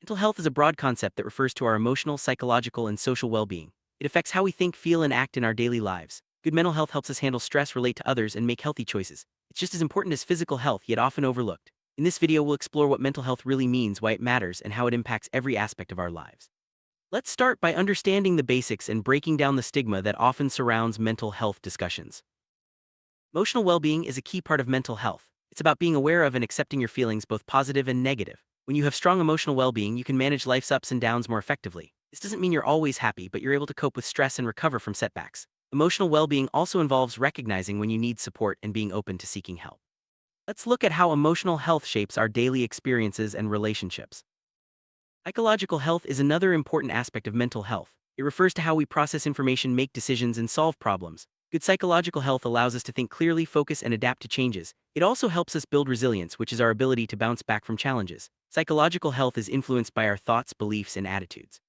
Mental health is a broad concept that refers to our emotional, psychological, and social well-being. It affects how we think, feel, and act in our daily lives. Good mental health helps us handle stress, relate to others, and make healthy choices. It's just as important as physical health, yet often overlooked. In this video, we'll explore what mental health really means, why it matters, and how it impacts every aspect of our lives. Let's start by understanding the basics and breaking down the stigma that often surrounds mental health discussions. Emotional well-being is a key part of mental health. It's about being aware of and accepting your feelings, both positive and negative. When you have strong emotional well-being, you can manage life's ups and downs more effectively. This doesn't mean you're always happy, but you're able to cope with stress and recover from setbacks. Emotional well-being also involves recognizing when you need support and being open to seeking help. Let's look at how emotional health shapes our daily experiences and relationships. Psychological health is another important aspect of mental health. It refers to how we process information, make decisions, and solve problems. Good psychological health allows us to think clearly, focus, and adapt to changes. It also helps us build resilience, which is our ability to bounce back from challenges. Psychological health is influenced by our thoughts, beliefs, and attitudes.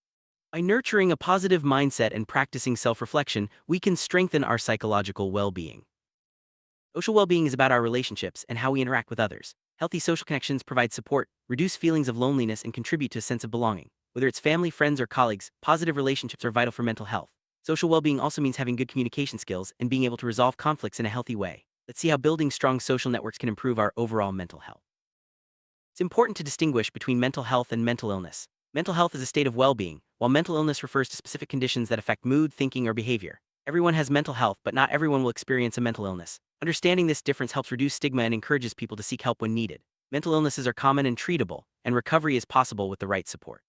By nurturing a positive mindset and practicing self-reflection, we can strengthen our psychological well-being. Social well-being is about our relationships and how we interact with others. Healthy social connections provide support, reduce feelings of loneliness, and contribute to a sense of belonging. Whether it's family, friends, or colleagues, positive relationships are vital for mental health. Social well-being also means having good communication skills and being able to resolve conflicts in a healthy way. Let's see how building strong social networks can improve our overall mental health. It's important to distinguish between mental health and mental illness. Mental health is a state of well-being, while mental illness refers to specific conditions that affect mood, thinking, or behavior. Everyone has mental health, but not everyone will experience a mental illness. Understanding this difference helps reduce stigma and encourages people to seek help when needed. Mental illnesses are common and treatable, and recovery is possible with the right support.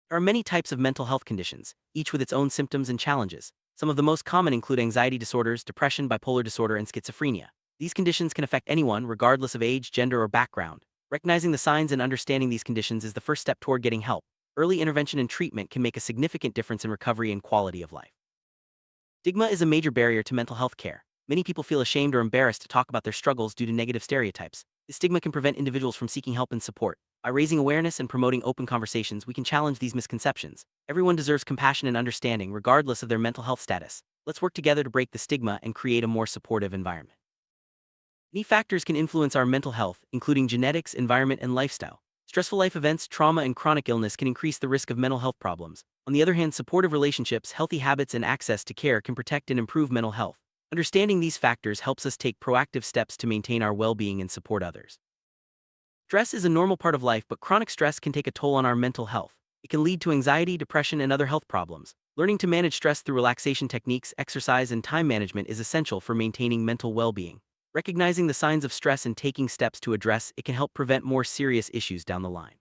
There are many types of mental health conditions, each with its own symptoms and challenges. Some of the most common include anxiety disorders, depression, bipolar disorder, and schizophrenia. These conditions can affect anyone, regardless of age, gender, or background. Recognizing the signs and understanding these conditions is the first step toward getting help. Early intervention and treatment can make a significant difference in recovery and quality of life. Stigma is a major barrier to mental health care. Many people feel ashamed or embarrassed to talk about their struggles due to negative stereotypes. This stigma can prevent individuals from seeking help and support. By raising awareness and promoting open conversations, we can challenge these misconceptions. Everyone deserves compassion and understanding, regardless of their mental health status. Let's work together to break the stigma and create a more supportive environment. Many factors can influence our mental health, including genetics, environment, and lifestyle. Stressful life events, trauma, and chronic illness can increase the risk of mental health problems. On the other hand, supportive relationships, healthy habits, and access to care can protect and improve mental health. Understanding these factors helps us take proactive steps to maintain our well-being and support others. Stress is a normal part of life, but chronic stress can take a toll on our mental health. It can lead to anxiety, depression, and other health problems. Learning to manage stress through relaxation techniques, exercise, and time management is essential for maintaining mental well-being. Recognizing the signs of stress and taking steps to address it can help prevent more serious issues down the line.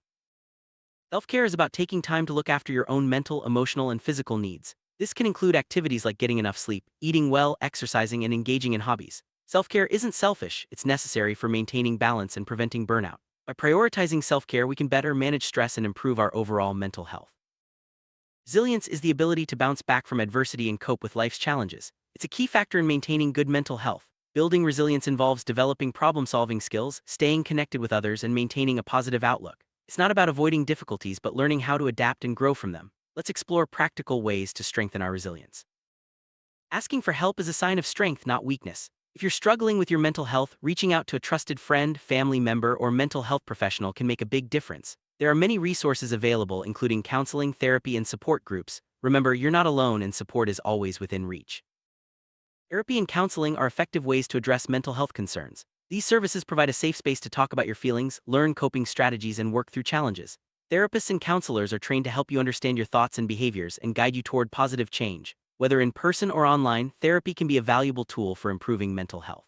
Self-care is about taking time to look after your own mental, emotional, and physical needs. This can include activities like getting enough sleep, eating well, exercising, and engaging in hobbies. Self-care isn't selfish, it's necessary for maintaining balance and preventing burnout. By prioritizing self-care, we can better manage stress and improve our overall mental health. Resilience is the ability to bounce back from adversity and cope with life's challenges. It's a key factor in maintaining good mental health. Building resilience involves developing problem-solving skills, staying connected with others, and maintaining a positive outlook. It's not about avoiding difficulties, but learning how to adapt and grow from them. Let's explore practical ways to strengthen our resilience. Asking for help is a sign of strength, not weakness. If you're struggling with your mental health, reaching out to a trusted friend, family member, or mental health professional can make a big difference. There are many resources available, including counseling, therapy, and support groups. Remember, you're not alone and support is always within reach. Therapy and counseling are effective ways to address mental health concerns. These services provide a safe space to talk about your feelings, learn coping strategies, and work through challenges. Therapists and counselors are trained to help you understand your thoughts and behaviors and guide you toward positive change. Whether in person or online, therapy can be a valuable tool for improving mental health.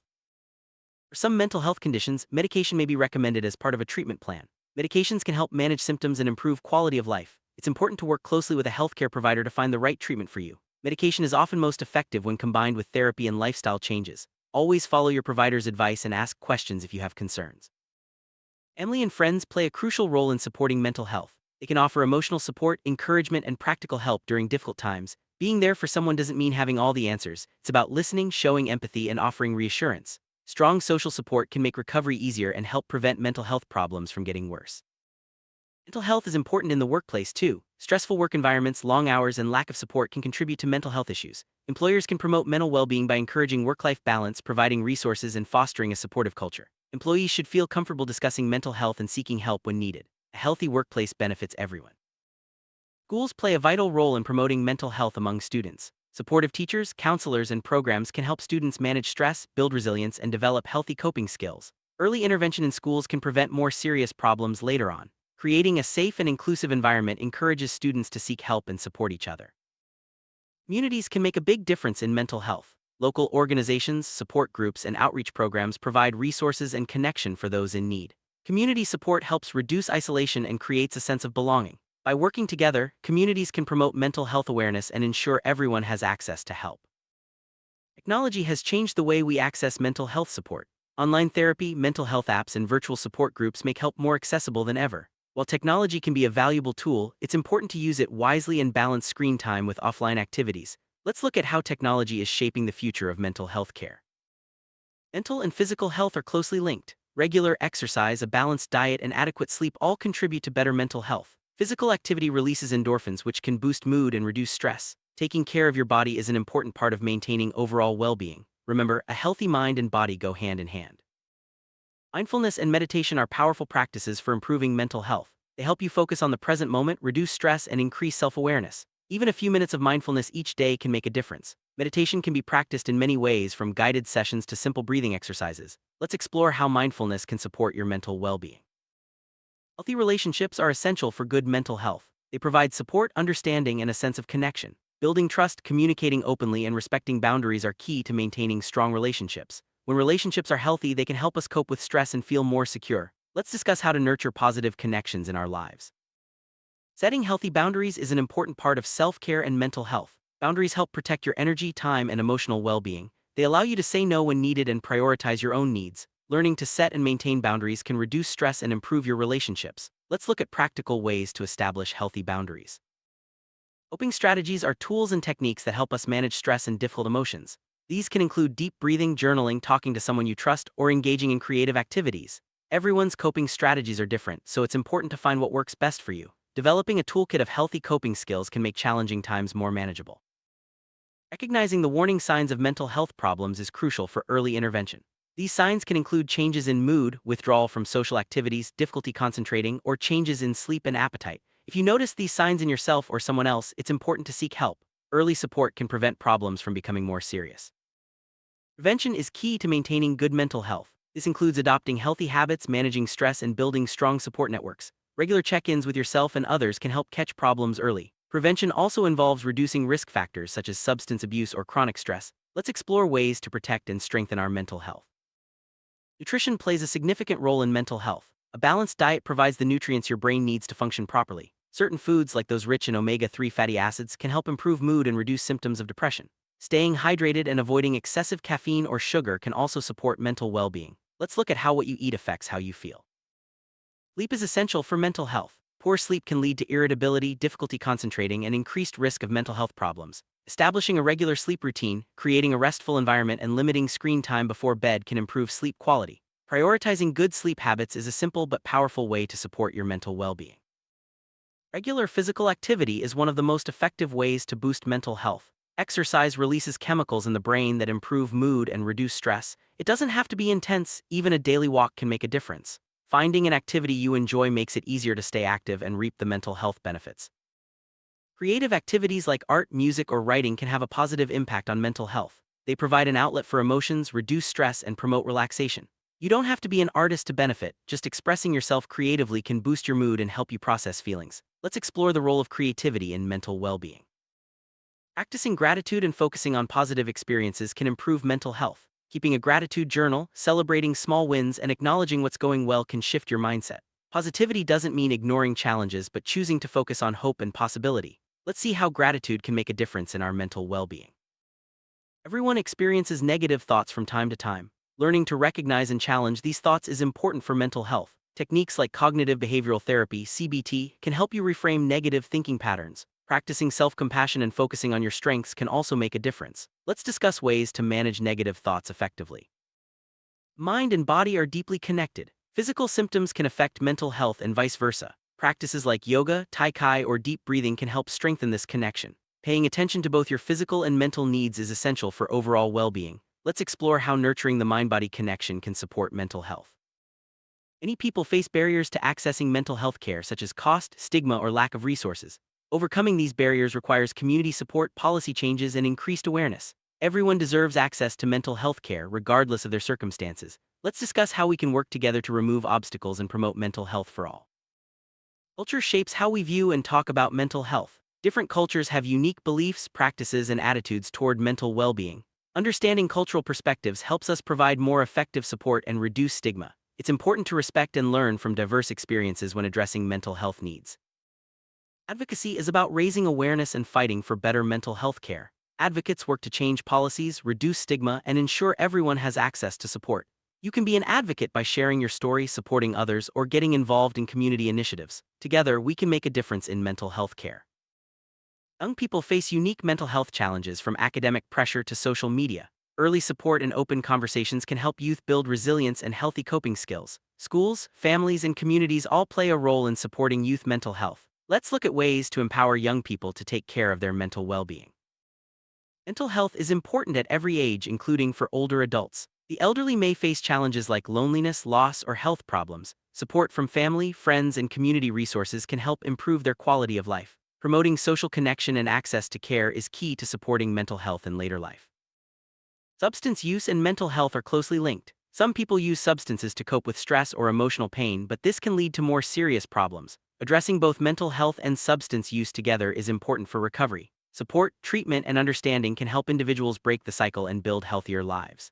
For some mental health conditions, medication may be recommended as part of a treatment plan. Medications can help manage symptoms and improve quality of life. It's important to work closely with a healthcare provider to find the right treatment for you. Medication is often most effective when combined with therapy and lifestyle changes. Always follow your provider's advice and ask questions if you have concerns. Family and friends play a crucial role in supporting mental health. They can offer emotional support, encouragement, and practical help during difficult times. Being there for someone doesn't mean having all the answers. It's about listening, showing empathy, and offering reassurance. Strong social support can make recovery easier and help prevent mental health problems from getting worse. Mental health is important in the workplace too. Stressful work environments, long hours, and lack of support can contribute to mental health issues. Employers can promote mental well-being by encouraging work-life balance, providing resources, and fostering a supportive culture. Employees should feel comfortable discussing mental health and seeking help when needed. A healthy workplace benefits everyone. Schools play a vital role in promoting mental health among students. Supportive teachers, counselors, and programs can help students manage stress, build resilience, and develop healthy coping skills. Early intervention in schools can prevent more serious problems later on. Creating a safe and inclusive environment encourages students to seek help and support each other. Communities can make a big difference in mental health. Local organizations, support groups, and outreach programs provide resources and connection for those in need. Community support helps reduce isolation and creates a sense of belonging. By working together, communities can promote mental health awareness and ensure everyone has access to help. Technology has changed the way we access mental health support. Online therapy, mental health apps, and virtual support groups make help more accessible than ever. While technology can be a valuable tool, it's important to use it wisely and balance screen time with offline activities. Let's look at how technology is shaping the future of mental health care. Mental and physical health are closely linked. Regular exercise, a balanced diet, and adequate sleep all contribute to better mental health. Physical activity releases endorphins, which can boost mood and reduce stress. Taking care of your body is an important part of maintaining overall well-being. Remember, a healthy mind and body go hand in hand. Mindfulness and meditation are powerful practices for improving mental health. They help you focus on the present moment, reduce stress, and increase self-awareness. Even a few minutes of mindfulness each day can make a difference. Meditation can be practiced in many ways, from guided sessions to simple breathing exercises. Let's explore how mindfulness can support your mental well-being. Healthy relationships are essential for good mental health. They provide support, understanding, and a sense of connection. Building trust, communicating openly, and respecting boundaries are key to maintaining strong relationships. When relationships are healthy, they can help us cope with stress and feel more secure. Let's discuss how to nurture positive connections in our lives. Setting healthy boundaries is an important part of self-care and mental health. Boundaries help protect your energy, time, and emotional well-being. They allow you to say no when needed and prioritize your own needs. Learning to set and maintain boundaries can reduce stress and improve your relationships. Let's look at practical ways to establish healthy boundaries. Coping strategies are tools and techniques that help us manage stress and difficult emotions. These can include deep breathing, journaling, talking to someone you trust, or engaging in creative activities. Everyone's coping strategies are different, so it's important to find what works best for you. Developing a toolkit of healthy coping skills can make challenging times more manageable. Recognizing the warning signs of mental health problems is crucial for early intervention. These signs can include changes in mood, withdrawal from social activities, difficulty concentrating, or changes in sleep and appetite. If you notice these signs in yourself or someone else, it's important to seek help. Early support can prevent problems from becoming more serious. Prevention is key to maintaining good mental health. This includes adopting healthy habits, managing stress, and building strong support networks. Regular check-ins with yourself and others can help catch problems early. Prevention also involves reducing risk factors such as substance abuse or chronic stress. Let's explore ways to protect and strengthen our mental health. Nutrition plays a significant role in mental health. A balanced diet provides the nutrients your brain needs to function properly. Certain foods, like those rich in omega-3 fatty acids, can help improve mood and reduce symptoms of depression. Staying hydrated and avoiding excessive caffeine or sugar can also support mental well-being. Let's look at how what you eat affects how you feel. Sleep is essential for mental health. Poor sleep can lead to irritability, difficulty concentrating, and increased risk of mental health problems. Establishing a regular sleep routine, creating a restful environment, and limiting screen time before bed can improve sleep quality. Prioritizing good sleep habits is a simple but powerful way to support your mental well-being. Regular physical activity is one of the most effective ways to boost mental health. Exercise releases chemicals in the brain that improve mood and reduce stress. It doesn't have to be intense, even a daily walk can make a difference. Finding an activity you enjoy makes it easier to stay active and reap the mental health benefits. Creative activities like art, music, or writing can have a positive impact on mental health. They provide an outlet for emotions, reduce stress, and promote relaxation. You don't have to be an artist to benefit, just expressing yourself creatively can boost your mood and help you process feelings. Let's explore the role of creativity in mental well-being. Practicing gratitude and focusing on positive experiences can improve mental health. Keeping a gratitude journal, celebrating small wins, and acknowledging what's going well can shift your mindset. Positivity doesn't mean ignoring challenges, but choosing to focus on hope and possibility. Let's see how gratitude can make a difference in our mental well-being. Everyone experiences negative thoughts from time to time. Learning to recognize and challenge these thoughts is important for mental health. Techniques like cognitive behavioral therapy, CBT, can help you reframe negative thinking patterns. Practicing self-compassion and focusing on your strengths can also make a difference. Let's discuss ways to manage negative thoughts effectively. Mind and body are deeply connected. Physical symptoms can affect mental health and vice versa. Practices like yoga, tai chi, or deep breathing can help strengthen this connection. Paying attention to both your physical and mental needs is essential for overall well-being. Let's explore how nurturing the mind-body connection can support mental health. Many people face barriers to accessing mental health care, such as cost, stigma, or lack of resources. Overcoming these barriers requires community support, policy changes, and increased awareness. Everyone deserves access to mental health care, regardless of their circumstances. Let's discuss how we can work together to remove obstacles and promote mental health for all. Culture shapes how we view and talk about mental health. Different cultures have unique beliefs, practices, and attitudes toward mental well-being. Understanding cultural perspectives helps us provide more effective support and reduce stigma. It's important to respect and learn from diverse experiences when addressing mental health needs. Advocacy is about raising awareness and fighting for better mental health care. Advocates work to change policies, reduce stigma, and ensure everyone has access to support. You can be an advocate by sharing your story, supporting others, or getting involved in community initiatives. Together, we can make a difference in mental health care. Young people face unique mental health challenges, from academic pressure to social media. Early support and open conversations can help youth build resilience and healthy coping skills. Schools, families, and communities all play a role in supporting youth mental health. Let's look at ways to empower young people to take care of their mental well-being. Mental health is important at every age, including for older adults. The elderly may face challenges like loneliness, loss, or health problems. Support from family, friends, and community resources can help improve their quality of life. Promoting social connection and access to care is key to supporting mental health in later life. Substance use and mental health are closely linked. Some people use substances to cope with stress or emotional pain, but this can lead to more serious problems. Addressing both mental health and substance use together is important for recovery. Support, treatment, and understanding can help individuals break the cycle and build healthier lives.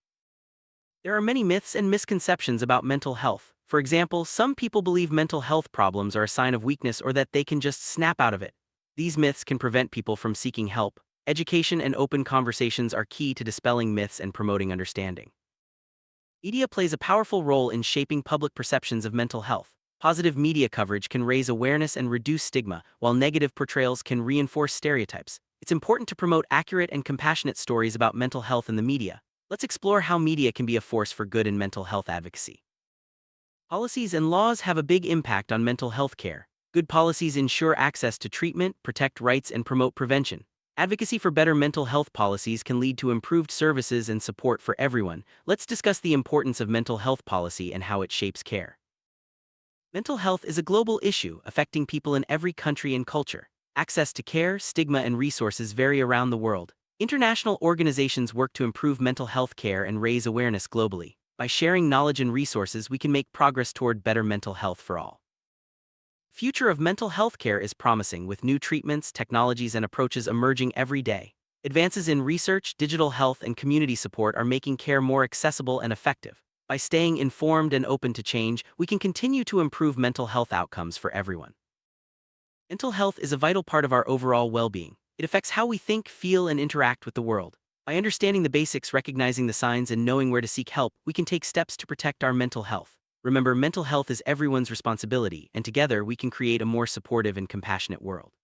There are many myths and misconceptions about mental health. For example, some people believe mental health problems are a sign of weakness or that they can just snap out of it. These myths can prevent people from seeking help. Education and open conversations are key to dispelling myths and promoting understanding. Media plays a powerful role in shaping public perceptions of mental health. Positive media coverage can raise awareness and reduce stigma, while negative portrayals can reinforce stereotypes. It's important to promote accurate and compassionate stories about mental health in the media. Let's explore how media can be a force for good in mental health advocacy. Policies and laws have a big impact on mental health care. Good policies ensure access to treatment, protect rights, and promote prevention. Advocacy for better mental health policies can lead to improved services and support for everyone. Let's discuss the importance of mental health policy and how it shapes care. Mental health is a global issue affecting people in every country and culture. Access to care, stigma, and resources vary around the world. International organizations work to improve mental health care and raise awareness globally. By sharing knowledge and resources, we can make progress toward better mental health for all. The future of mental health care is promising, with new treatments, technologies, and approaches emerging every day. Advances in research, digital health, and community support are making care more accessible and effective. By staying informed and open to change, we can continue to improve mental health outcomes for everyone. Mental health is a vital part of our overall well-being. It affects how we think, feel, and interact with the world. By understanding the basics, recognizing the signs, and knowing where to seek help, we can take steps to protect our mental health. Remember, mental health is everyone's responsibility, and together we can create a more supportive and compassionate world.